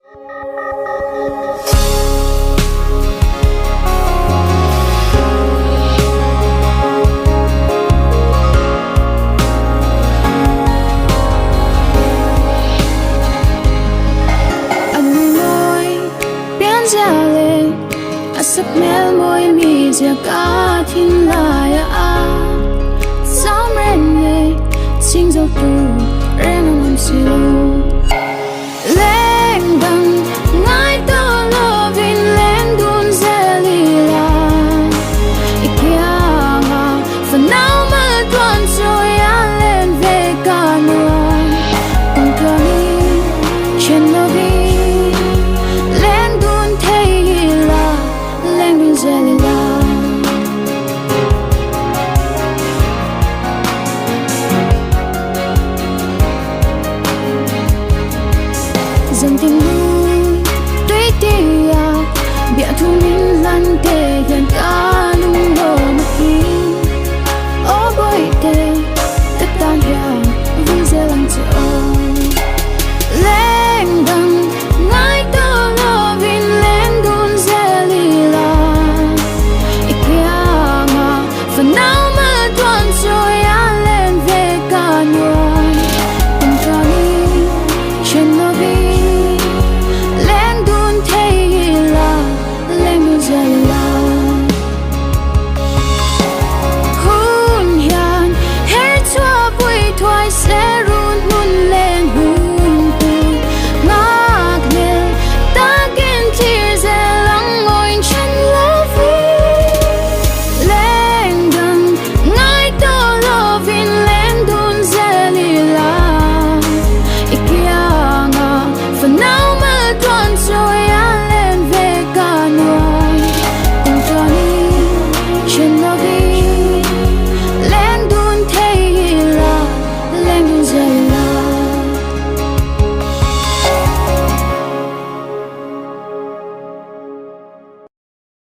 Sắc mel môi mi chia cả thiên lại sóng ren nhẹ xin dấu tu ren làm siêu Lengdun ngay ta lovin Lengdun zelila ikianga for now mà tuan rồi lên về cả nguồn còn cơ ni trên lovin Lengdun thấy là Lengdun zelila dần tình vui tuy tia bịa thu min lăn tê gần cả